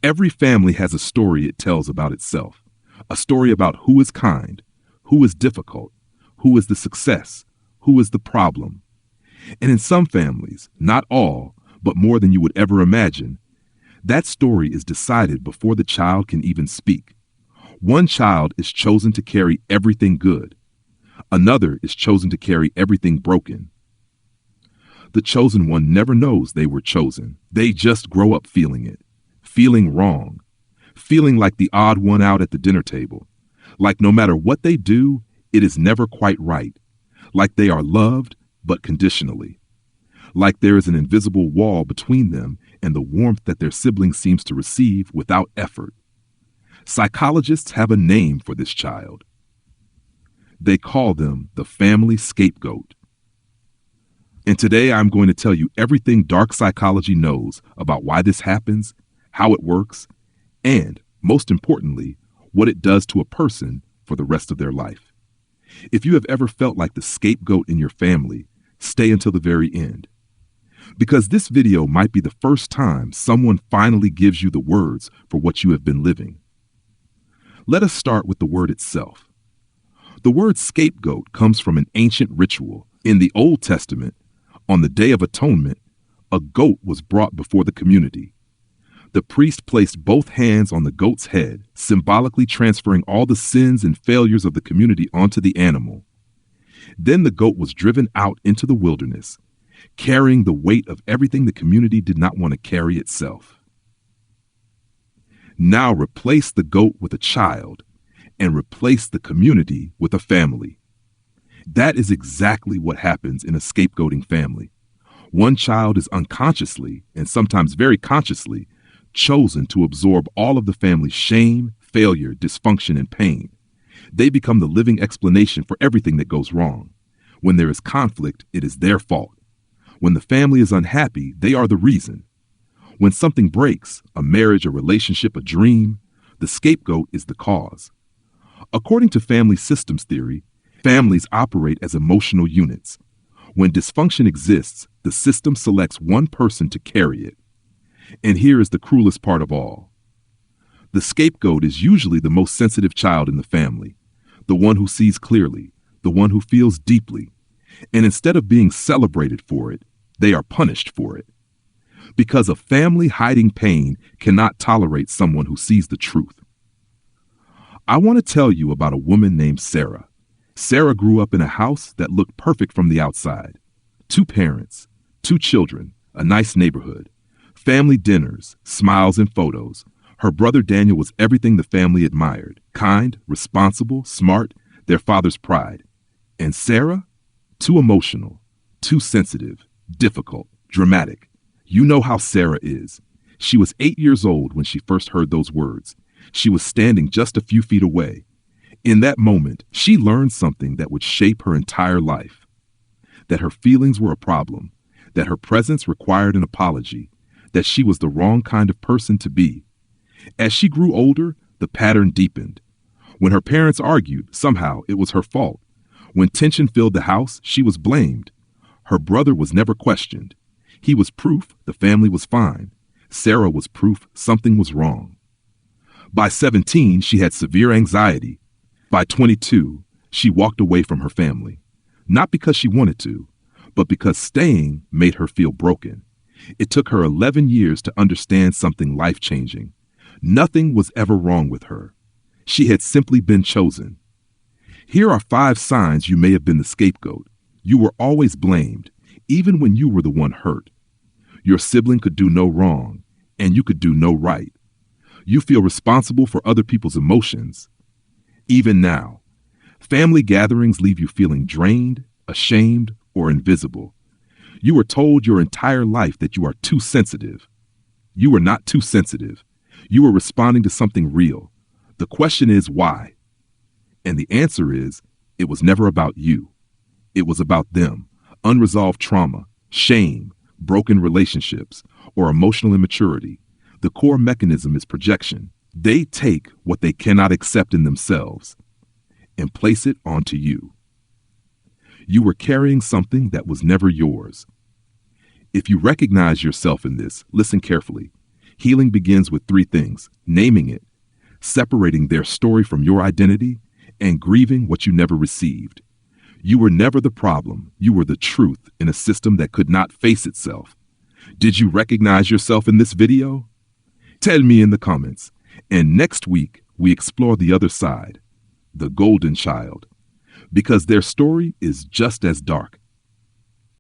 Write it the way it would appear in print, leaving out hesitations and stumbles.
Every family has a story it tells about itself, a story about who is kind, who is difficult, who is the success, who is the problem. And in some families, not all, but more than you would ever imagine, that story is decided before the child can even speak. One child is chosen to carry everything good. Another is chosen to carry everything broken. The chosen one never knows they were chosen. They just grow up feeling it, feeling wrong, feeling like the odd one out at the dinner table, like no matter what they do, it is never quite right, like they are loved, but conditionally, like there is an invisible wall between them and the warmth that their sibling seems to receive without effort. Psychologists have a name for this child. They call them the family scapegoat. And today I'm going to tell you everything dark psychology knows about why this happens, how it works, and, most importantly, what it does to a person for the rest of their life. If you have ever felt like the scapegoat in your family, stay until the very end. Because this video might be the first time someone finally gives you the words for what you have been living. Let us start with the word itself. The word scapegoat comes from an ancient ritual. In the Old Testament, on the Day of Atonement, a goat was brought before the community. The priest placed both hands on the goat's head, symbolically transferring all the sins and failures of the community onto the animal. Then the goat was driven out into the wilderness, carrying the weight of everything the community did not want to carry itself. Now replace the goat with a child, and replace the community with a family. That is exactly what happens in a scapegoating family. One child is unconsciously, and sometimes very consciously, chosen to absorb all of the family's shame, failure, dysfunction, and pain. They become the living explanation for everything that goes wrong. When there is conflict, it is their fault. When the family is unhappy, they are the reason. When something breaks, a marriage, a relationship, a dream, the scapegoat is the cause. According to family systems theory, families operate as emotional units. When dysfunction exists, the system selects one person to carry it. And here is the cruelest part of all. The scapegoat is usually the most sensitive child in the family, the one who sees clearly, the one who feels deeply. And instead of being celebrated for it, they are punished for it. Because a family hiding pain cannot tolerate someone who sees the truth. I want to tell you about a woman named Sarah. Sarah grew up in a house that looked perfect from the outside. 2 parents, 2 children, a nice neighborhood, family dinners, smiles and photos. Her brother Daniel was everything the family admired. Kind, responsible, smart, their father's pride. And Sarah? Too emotional, too sensitive, difficult, dramatic. You know how Sarah is. She was 8 years old when she first heard those words. She was standing just a few feet away. In that moment, she learned something that would shape her entire life. That her feelings were a problem, that her presence required an apology, that she was the wrong kind of person to be. As she grew older, the pattern deepened. When her parents argued, somehow it was her fault. When tension filled the house, she was blamed. Her brother was never questioned. He was proof the family was fine. Sarah was proof something was wrong. By 17, she had severe anxiety. By 22, she walked away from her family. Not because she wanted to, but because staying made her feel broken. It took her 11 years to understand something life-changing. Nothing was ever wrong with her. She had simply been chosen. Here are 5 signs you may have been the scapegoat. You were always blamed, even when you were the one hurt. Your sibling could do no wrong, and you could do no right. You feel responsible for other people's emotions. Even now, family gatherings leave you feeling drained, ashamed, or invisible. You were told your entire life that you are too sensitive. You were not too sensitive. You were responding to something real. The question is why? And the answer is, it was never about you. It was about them. Unresolved trauma, shame, broken relationships, or emotional immaturity. The core mechanism is projection. They take what they cannot accept in themselves and place it onto you. You were carrying something that was never yours. If you recognize yourself in this, listen carefully. Healing begins with three things: naming it, separating their story from your identity, and grieving what you never received. You were never the problem. You were the truth in a system that could not face itself. Did you recognize yourself in this video? Tell me in the comments. And next week, we explore the other side, the golden child, because their story is just as dark